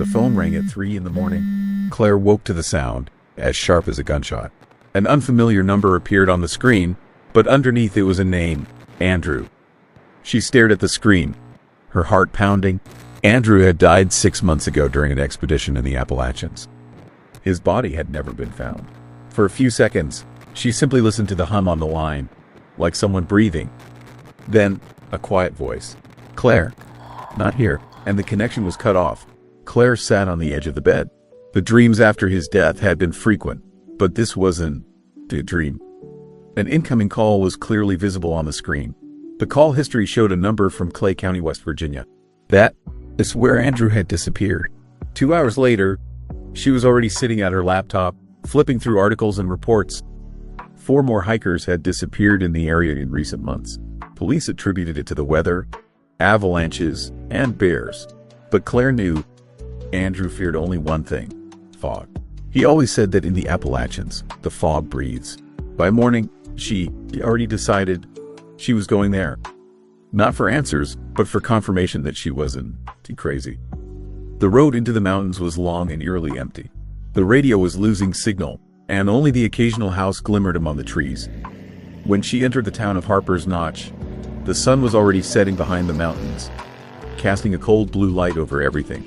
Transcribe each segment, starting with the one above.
The phone rang at 3 in the morning. Claire woke to the sound, as sharp as a gunshot. An unfamiliar number appeared on the screen, but underneath it was a name, Andrew. She stared at the screen, her heart pounding. Andrew had died 6 months ago during an expedition in the Appalachians. His body had never been found. For a few seconds, she simply listened to the hum on the line, like someone breathing. Then, a quiet voice. "Claire, not here," and the connection was cut off. Claire sat on the edge of the bed. The dreams after his death had been frequent, but this wasn't a dream. An incoming call was clearly visible on the screen. The call history showed a number from Clay County, West Virginia. That is where Andrew had disappeared. 2 hours later, she was already sitting at her laptop, flipping through articles and reports. 4 more hikers had disappeared in the area in recent months. Police attributed it to the weather, avalanches, and bears. But Claire knew Andrew feared only one thing: fog. He always said that in the Appalachians, the fog breathes. By morning, she already decided she was going there. Not for answers, but for confirmation that she wasn't too crazy. The road into the mountains was long and eerily empty. The radio was losing signal, and only the occasional house glimmered among the trees. When she entered the town of Harper's Notch, the sun was already setting behind the mountains, casting a cold blue light over everything.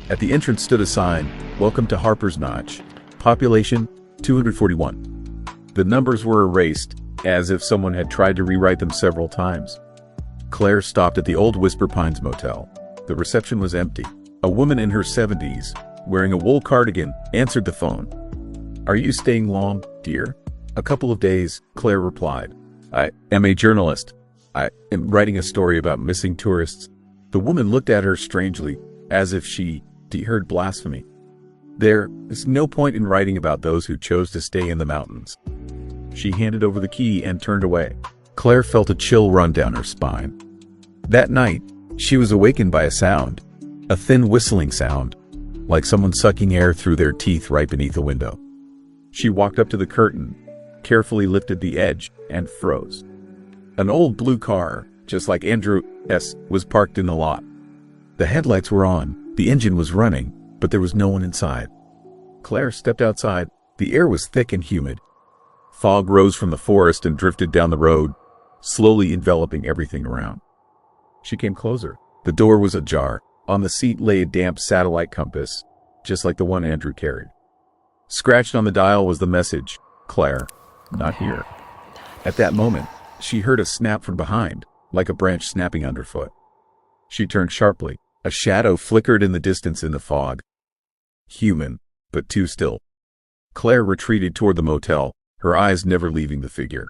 At the entrance stood a sign, "Welcome to Harper's Notch. Population 241. The numbers were erased, as if someone had tried to rewrite them several times. Claire stopped at the old Whisper Pines Motel. The reception was empty. A woman in her 70s, wearing a wool cardigan, answered the phone. "Are you staying long, dear?" "A couple of days," Claire replied. "I am a journalist. I am writing a story about missing tourists." The woman looked at her strangely, as if she heard blasphemy. "There is no point in writing about those who chose to stay in the mountains." She handed over the key and turned away. Claire felt a chill run down her spine. That night, she was awakened by a sound, a thin whistling sound, like someone sucking air through their teeth right beneath the window. She walked up to the curtain, carefully lifted the edge, and froze. An old blue car, just like Andrew's, was parked in the lot. The headlights were on, the engine was running, but there was no one inside. Claire stepped outside. The air was thick and humid. Fog rose from the forest and drifted down the road, slowly enveloping everything around. She came closer. The door was ajar. On the seat lay a damp satellite compass, just like the one Andrew carried. Scratched on the dial was the message, "Claire, not here." At that moment, she heard a snap from behind, like a branch snapping underfoot. She turned sharply. A shadow flickered in the distance in the fog. Human, but too still. Claire retreated toward the motel, her eyes never leaving the figure.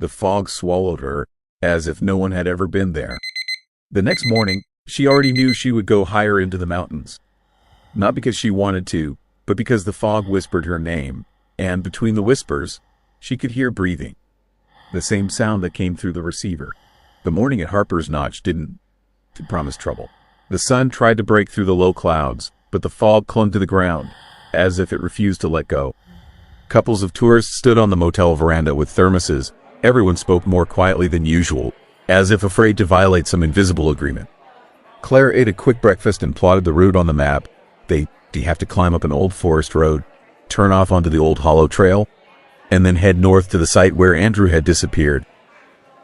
The fog swallowed her, as if no one had ever been there. The next morning, she already knew she would go higher into the mountains. Not because she wanted to, but because the fog whispered her name, and between the whispers, she could hear breathing. The same sound that came through the receiver. The morning at Harper's Notch didn't promise trouble. The sun tried to break through the low clouds, but the fog clung to the ground, as if it refused to let go. Couples of tourists stood on the motel veranda with thermoses. Everyone spoke more quietly than usual, as if afraid to violate some invisible agreement. Claire ate a quick breakfast and plotted the route on the map. They have to climb up an old forest road, turn off onto the old hollow trail, and then head north to the site where Andrew had disappeared.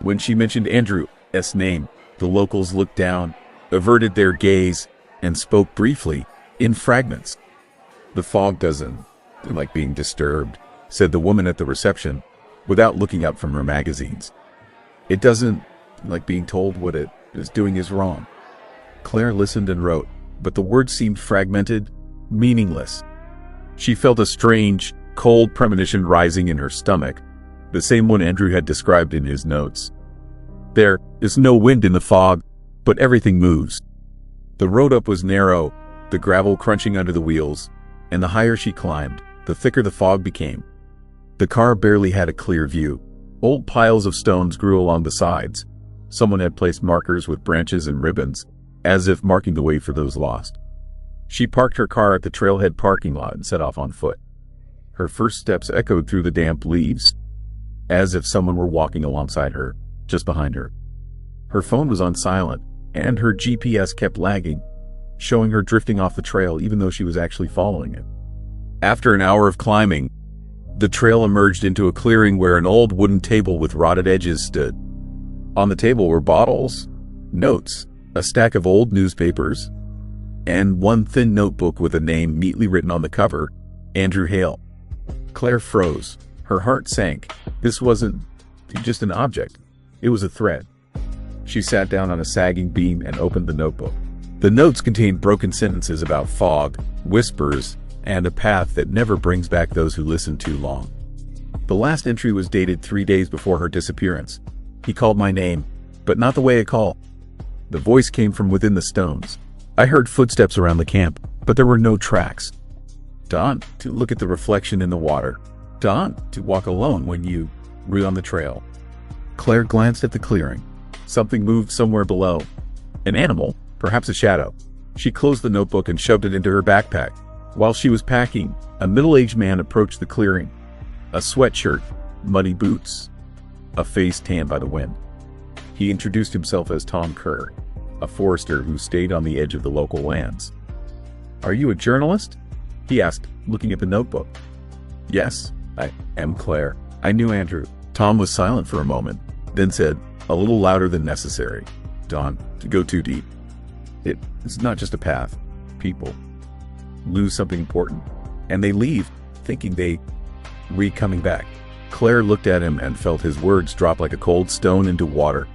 When she mentioned Andrew's name, the locals looked down, averted their gaze, and spoke briefly, in fragments. "The fog doesn't like being disturbed," said the woman at the reception, without looking up from her magazines. "It doesn't like being told what it is doing is wrong." Claire listened and wrote, but the words seemed fragmented, meaningless. She felt a strange, cold premonition rising in her stomach, the same one Andrew had described in his notes. There is no wind in the fog, but everything moves. The road up was narrow, the gravel crunching under the wheels, and the higher she climbed, the thicker the fog became. The car barely had a clear view. Old piles of stones grew along the sides. Someone had placed markers with branches and ribbons, as if marking the way for those lost. She parked her car at the trailhead parking lot and set off on foot. Her first steps echoed through the damp leaves, as if someone were walking alongside her, just behind her. Her phone was on silent, and her GPS kept lagging. showing her drifting off the trail even though she was actually following it. After an hour of climbing, the trail emerged into a clearing where an old wooden table with rotted edges stood. On the table were bottles, notes, a stack of old newspapers, and one thin notebook with a name neatly written on the cover, Andrew Hale. Claire froze. Her heart sank. This wasn't just an object. It was a thread. She sat down on a sagging beam and opened the notebook. The notes contained broken sentences about fog, whispers, and a path that never brings back those who listen too long. The last entry was dated 3 days before her disappearance. He called my name, but not the way I call. The voice came from within the stones. I heard footsteps around the camp, but there were no tracks. Dawn, to look at the reflection in the water. Dawn, to walk alone when you were on the trail. Claire glanced at the clearing. Something moved somewhere below. An animal, perhaps a shadow. She closed the notebook and shoved it into her backpack. While she was packing, a middle-aged man approached the clearing. A sweatshirt, muddy boots, a face tanned by the wind. He introduced himself as Tom Kerr, a forester who stayed on the edge of the local lands. "Are you a journalist?" he asked, looking at the notebook. "Yes, I am Claire. I knew Andrew." Tom was silent for a moment, then said, a little louder than necessary, "Dawn, to go too deep. It's not just a path. People lose something important, and they leave, thinking they coming back." Claire looked at him and felt his words drop like a cold stone into water.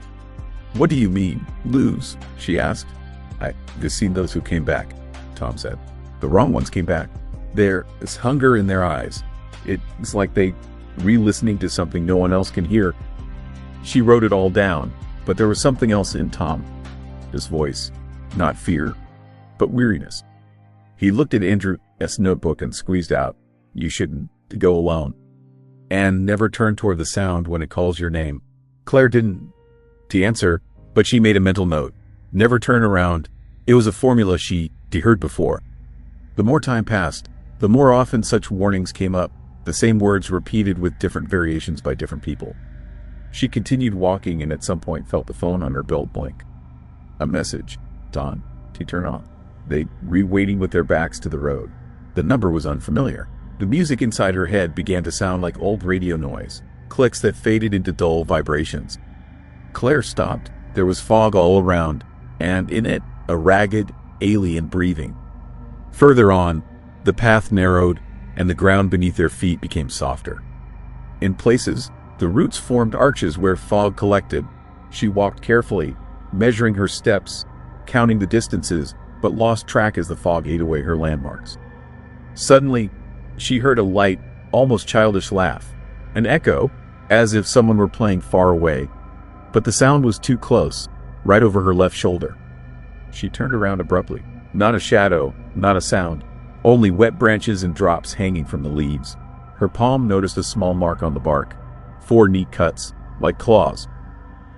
"What do you mean, lose?" she asked. "I've seen those who came back," Tom said. "The wrong ones came back. There is hunger in their eyes. It's like they re-listening to something no one else can hear." She wrote it all down, but there was something else in Tom. His voice, not fear, but weariness. He looked at Andrew's notebook and squeezed out, "You shouldn't go alone. And never turn toward the sound when it calls your name." Claire didn't answer, but she made a mental note. Never turn around. It was a formula she heard before. The more time passed, the more often such warnings came up, the same words repeated with different variations by different people. She continued walking and at some point felt the phone on her belt blink. A message. Dawn, to turn on. They waiting with their backs to the road. The number was unfamiliar. The music inside her head began to sound like old radio noise, clicks that faded into dull vibrations. Claire stopped. There was fog all around, and in it, a ragged, alien breathing. Further on, the path narrowed, and the ground beneath their feet became softer. In places, the roots formed arches where fog collected. She walked carefully, measuring her steps, counting the distances, but lost track as the fog ate away her landmarks. Suddenly, she heard a light, almost childish laugh, an echo, as if someone were playing far away. But the sound was too close, right over her left shoulder. She turned around abruptly. Not a shadow, not a sound, only wet branches and drops hanging from the leaves. Her palm noticed a small mark on the bark, 4 neat cuts, like claws.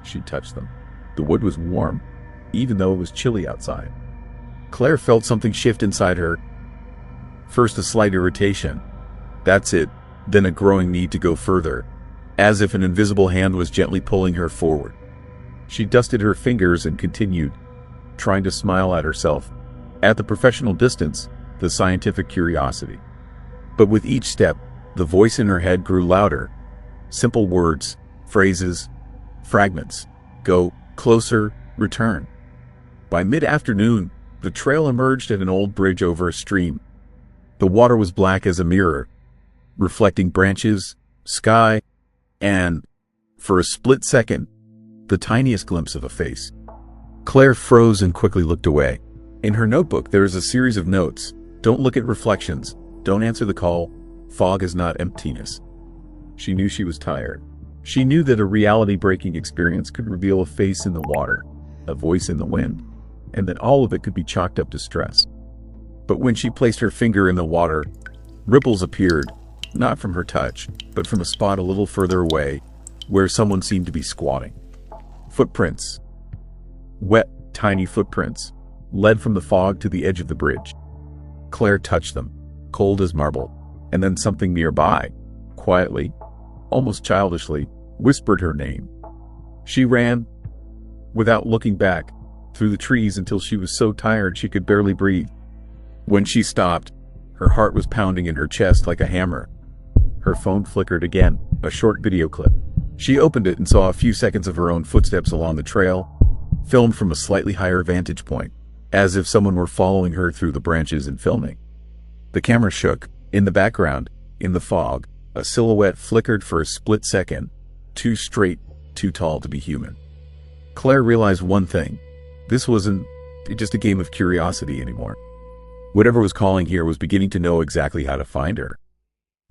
She touched them. The wood was warm, even though it was chilly outside. Claire felt something shift inside her. First a slight irritation. That's it, then a growing need to go further, as if an invisible hand was gently pulling her forward. She dusted her fingers and continued, trying to smile at herself. At the professional distance, the scientific curiosity. But with each step, the voice in her head grew louder. Simple words, phrases, fragments. Go, closer, return. By mid-afternoon, the trail emerged at an old bridge over a stream. The water was black as a mirror, reflecting branches, sky, and, for a split second, the tiniest glimpse of a face. Claire froze and quickly looked away. In her notebook, there is a series of notes. Don't look at reflections. Don't answer the call. Fog is not emptiness. She knew she was tired. She knew that a reality-breaking experience could reveal a face in the water, a voice in the wind, and that all of it could be chalked up to stress. But when she placed her finger in the water, ripples appeared, not from her touch, but from a spot a little further away, where someone seemed to be squatting. Footprints. Wet, tiny footprints, led from the fog to the edge of the bridge. Claire touched them, cold as marble, and then something nearby, quietly, almost childishly, whispered her name. She ran, without looking back, through the trees until she was so tired she could barely breathe. When she stopped, her heart was pounding in her chest like a hammer. Her phone flickered again, a short video clip. She opened it and saw a few seconds of her own footsteps along the trail, filmed from a slightly higher vantage point, as if someone were following her through the branches and filming. The camera shook. In the background, in the fog, a silhouette flickered for a split second, too straight, too tall to be human. Claire realized one thing. This wasn't just a game of curiosity anymore. Whatever was calling here was beginning to know exactly how to find her.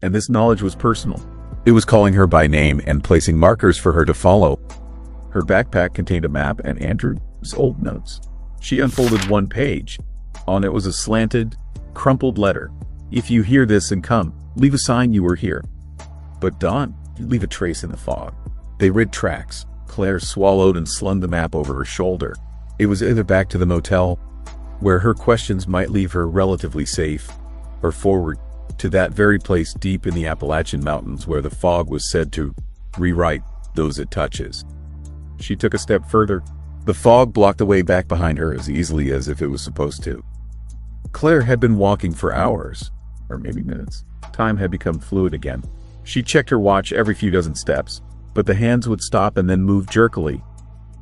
And this knowledge was personal. It was calling her by name and placing markers for her to follow. Her backpack contained a map and Andrew's old notes. She unfolded one page. On it was a slanted, crumpled letter. "If you hear this and come, leave a sign you were here. But don't leave a trace in the fog." They read tracks. Claire swallowed and slung the map over her shoulder. It was either back to the motel, where her questions might leave her relatively safe, or forward to that very place deep in the Appalachian Mountains where the fog was said to rewrite those it touches. She took a step further. The fog blocked the way back behind her as easily as if it was supposed to. Claire had been walking for hours, or maybe minutes. Time had become fluid again. She checked her watch every few dozen steps, but the hands would stop and then move jerkily,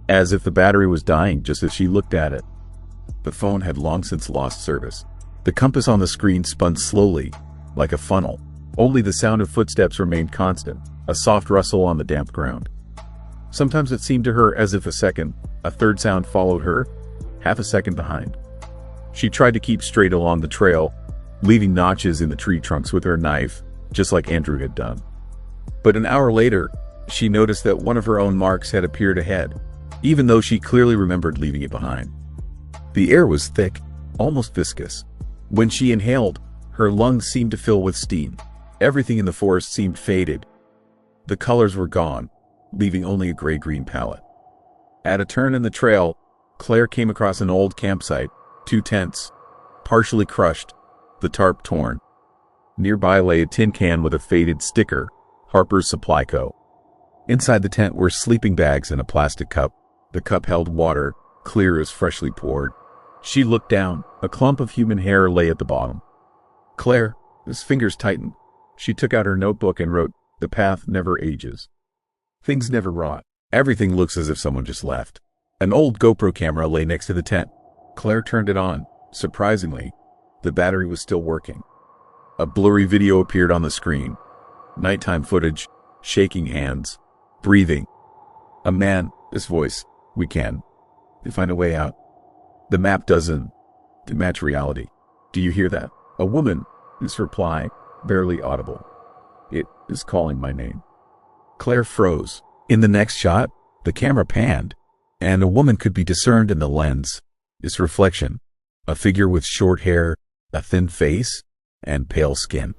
as if the battery was dying just as she looked at it. The phone had long since lost service. The compass on the screen spun slowly, like a funnel. Only the sound of footsteps remained constant, a soft rustle on the damp ground. Sometimes it seemed to her as if a third sound followed her, half a second behind. She tried to keep straight along the trail, leaving notches in the tree trunks with her knife, just like Andrew had done. But an hour later, she noticed that one of her own marks had appeared ahead, even though she clearly remembered leaving it behind. The air was thick, almost viscous. When she inhaled, her lungs seemed to fill with steam. Everything in the forest seemed faded. The colors were gone, leaving only a gray-green palette. At a turn in the trail, Claire came across an old campsite, 2 tents, partially crushed, the tarp torn. Nearby lay a tin can with a faded sticker, Harper's Supply Co. Inside the tent were sleeping bags and a plastic cup. The cup held water, clear as freshly poured. She looked down. A clump of human hair lay at the bottom. Claire's fingers tightened. She took out her notebook and wrote, "The path never ages. Things never rot. Everything looks as if someone just left." An old GoPro camera lay next to the tent. Claire turned it on. Surprisingly, the battery was still working. A blurry video appeared on the screen. Nighttime footage, shaking hands, breathing. A man, this voice, "We can find a way out. The map doesn't match reality. Do you hear that?" A woman, this reply, barely audible. "It is calling my name." Claire froze. In the next shot, the camera panned, and a woman could be discerned in the lens. Its reflection, a figure with short hair, a thin face, and pale skin.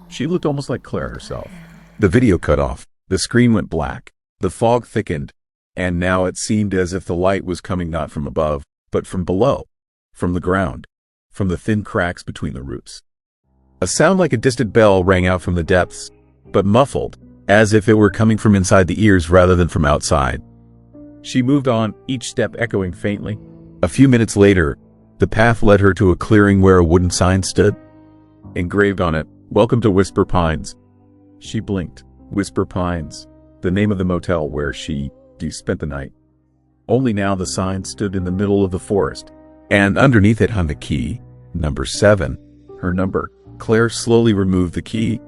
She looked almost like Claire herself. The video cut off. The screen went black. The fog thickened, and now it seemed as if the light was coming not from above, but from below, from the ground, from the thin cracks between the roots. A sound like a distant bell rang out from the depths, but muffled, as if it were coming from inside the ears rather than from outside. She moved on, each step echoing faintly. A few minutes later, the path led her to a clearing where a wooden sign stood. Engraved on it, "Welcome to Whisper Pines." She blinked. Whisper Pines, the name of the motel where she spent the night. Only now the sign stood in the middle of the forest, and underneath it hung a key, number 7, her number. Claire slowly removed the key,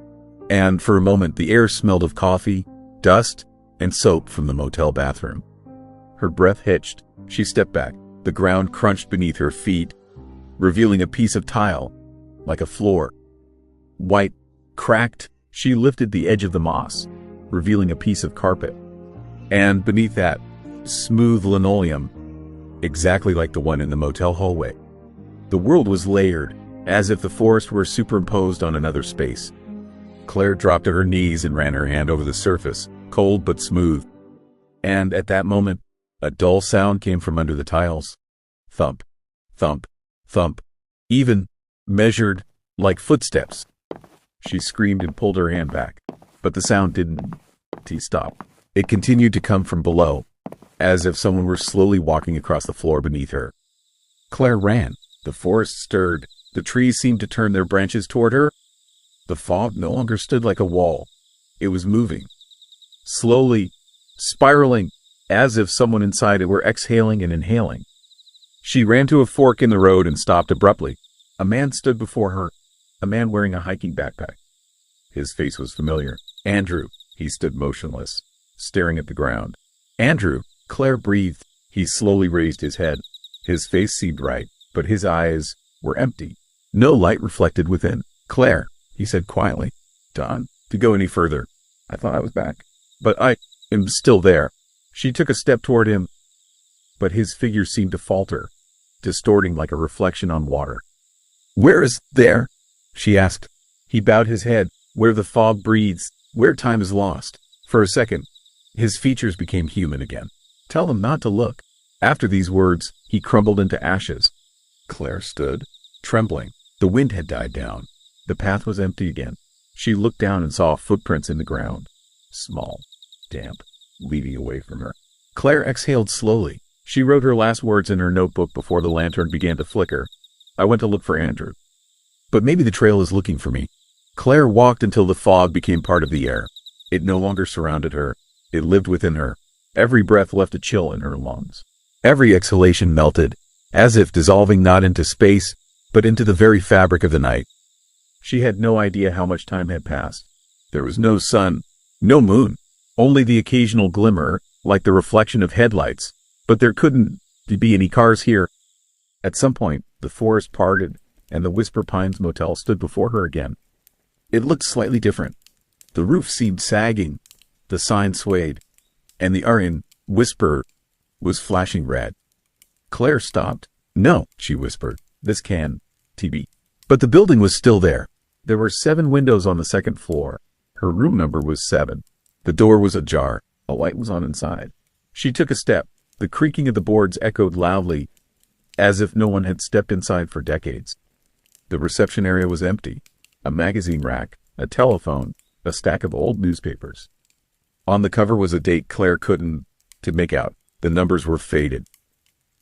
and for a moment the air smelled of coffee, dust, and soap from the motel bathroom. Her breath hitched. She stepped back. The ground crunched beneath her feet, revealing a piece of tile, like a floor. White, cracked, she lifted the edge of the moss, revealing a piece of carpet. And beneath that, smooth linoleum, exactly like the one in the motel hallway. The world was layered, as if the forest were superimposed on another space. Claire dropped to her knees and ran her hand over the surface, cold but smooth. And at that moment, a dull sound came from under the tiles. Thump, thump, thump, even, measured, like footsteps. She screamed and pulled her hand back, but the sound didn't stop. It continued to come from below, as if someone were slowly walking across the floor beneath her. Claire ran. The forest stirred. The trees seemed to turn their branches toward her. The fog no longer stood like a wall. It was moving. Slowly, spiraling, as if someone inside it were exhaling and inhaling. She ran to a fork in the road and stopped abruptly. A man stood before her, a man wearing a hiking backpack. His face was familiar. Andrew. He stood motionless, staring at the ground. Andrew. Claire breathed. He slowly raised his head. His face seemed right, but his eyes were empty. No light reflected within. Claire, he said quietly. Don, to go any further. I thought I was back. But I am still there. She took a step toward him, but his figure seemed to falter, distorting like a reflection on water. Where is there? She asked. He bowed his head. Where the fog breathes, where time is lost. For a second, his features became human again. Tell them not to look. After these words, he crumbled into ashes. Claire stood, trembling. The wind had died down. The path was empty again. She looked down and saw footprints in the ground. Small, damp, leading away from her. Claire exhaled slowly. She wrote her last words in her notebook before the lantern began to flicker. I went to look for Andrew. But maybe the trail is looking for me. Claire walked until the fog became part of the air. It no longer surrounded her. It lived within her. Every breath left a chill in her lungs. Every exhalation melted, as if dissolving not into space, but into the very fabric of the night. She had no idea how much time had passed. There was no sun, no moon, only the occasional glimmer, like the reflection of headlights. But there couldn't be any cars here. At some point, the forest parted, and the Whisper Pines Motel stood before her again. It looked slightly different. The roof seemed sagging, the sign swayed, and the Aryan Whisper was flashing red. Claire stopped. No, she whispered. This can be. But the building was still there. There were 7 windows on the second floor. Her room number was 7. The door was ajar. A light was on inside. She took a step. The creaking of the boards echoed loudly, as if no one had stepped inside for decades. The reception area was empty. A magazine rack, a telephone, a stack of old newspapers. On the cover was a date Claire couldn't make out. The numbers were faded.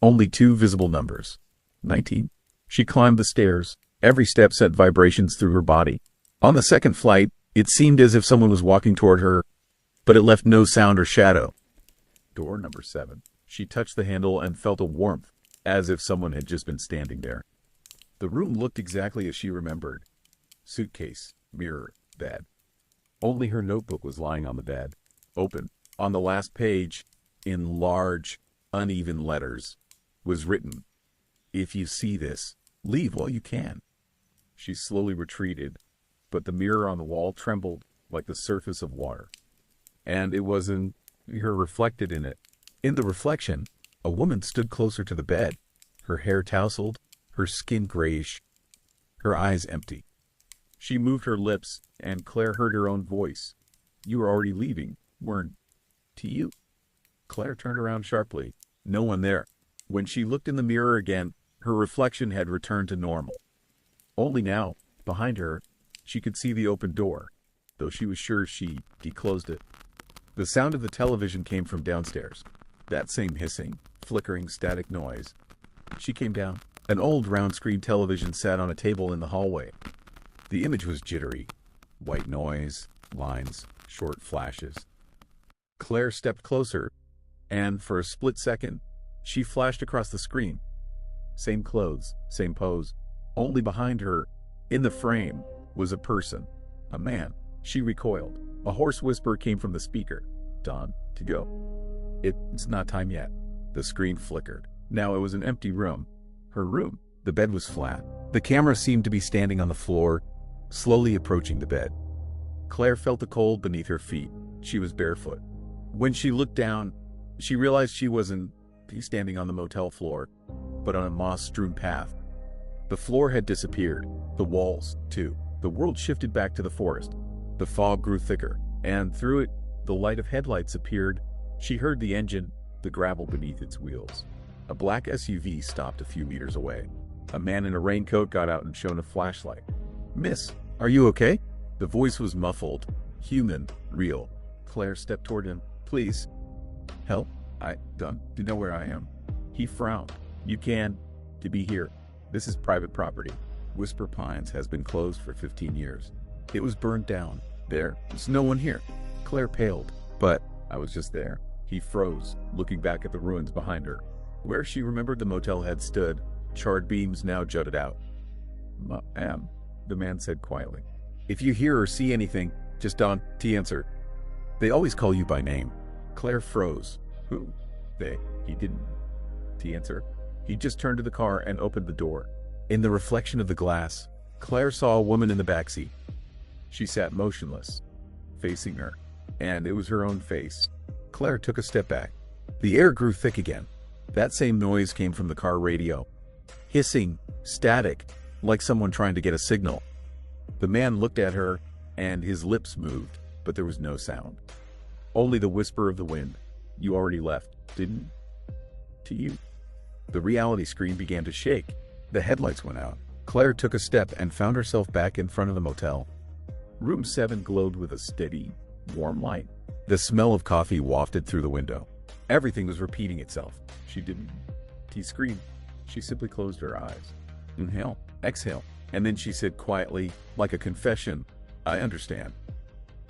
Only 2 visible numbers. 19. She climbed the stairs. Every step sent vibrations through her body. On the second flight, it seemed as if someone was walking toward her, but it left no sound or shadow. Door number 7. She touched the handle and felt a warmth, as if someone had just been standing there. The room looked exactly as she remembered. Suitcase, mirror, bed. Only her notebook was lying on the bed, open. On the last page, in large, uneven letters, was written, "If you see this, leave while you can." She slowly retreated, but the mirror on the wall trembled like the surface of water. And it wasn't her reflected in it. In the reflection, a woman stood closer to the bed, her hair tousled, her skin grayish, her eyes empty. She moved her lips, and Claire heard her own voice. "You were already leaving, weren't you?" Claire turned around sharply. No one there. When she looked in the mirror again, her reflection had returned to normal. Only now, behind her, she could see the open door, though she was sure she closed it. The sound of the television came from downstairs. That same hissing, flickering, static noise. She came down. An old round-screen television sat on a table in the hallway. The image was jittery. White noise, lines, short flashes. Claire stepped closer, and for a split second, she flashed across the screen. Same clothes, same pose. Only behind her, in the frame, was a person. A man. She recoiled. A hoarse whisper came from the speaker. "Don, to go." It's not time yet." The screen flickered. Now it was an empty room. Her room. The bed was flat. The camera seemed to be standing on the floor, slowly approaching the bed. Claire felt the cold beneath her feet. She was barefoot. When she looked down, she realized she wasn't standing on the motel floor, but on a moss-strewn path. The floor had disappeared. The walls, too. The world shifted back to the forest. The fog grew thicker, and through it, the light of headlights appeared. She heard the engine, the gravel beneath its wheels. A black SUV stopped a few meters away. A man in a raincoat got out and shone a flashlight. "Miss, are you okay?" The voice was muffled, human, real. Claire stepped toward him. "Please, help." I don't you know where I am? He frowned. You can, to be here. This is private property. Whisper Pines has been closed for 15 years. It was burned down. There's no one here. Claire paled. But I was just there. He froze, looking back at the ruins behind her. Where she remembered the motel had stood, charred beams now jutted out. Ma'am, the man said quietly. If you hear or see anything, just don't answer. They always call you by name. Claire froze. Who? They. He didn't answer. He just turned to the car and opened the door. In the reflection of the glass, Claire saw a woman in the backseat. She sat motionless, facing her, and it was her own face. Claire took a step back. The air grew thick again. That same noise came from the car radio. Hissing, static, like someone trying to get a signal. The man looked at her, and his lips moved, but there was no sound. Only the whisper of the wind. You already left, didn't? To you. The reality screen began to shake. The headlights went out. Claire took a step and found herself back in front of the motel. Room 7 glowed with a steady, warm light. The smell of coffee wafted through the window. Everything was repeating itself. She didn't. He screamed. She simply closed her eyes. Inhale, exhale. And then she said quietly, like a confession, I understand.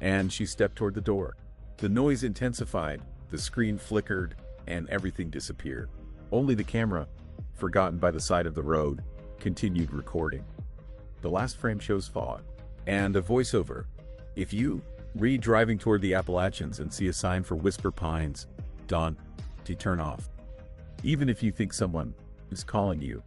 And she stepped toward the door. The noise intensified, the screen flickered, and everything disappeared. Only the camera, forgotten by the side of the road, continued recording. The last frame shows fog, and a voiceover. If you read driving toward the Appalachians and see a sign for Whisper Pines, to turn off. Even if you think someone is calling you,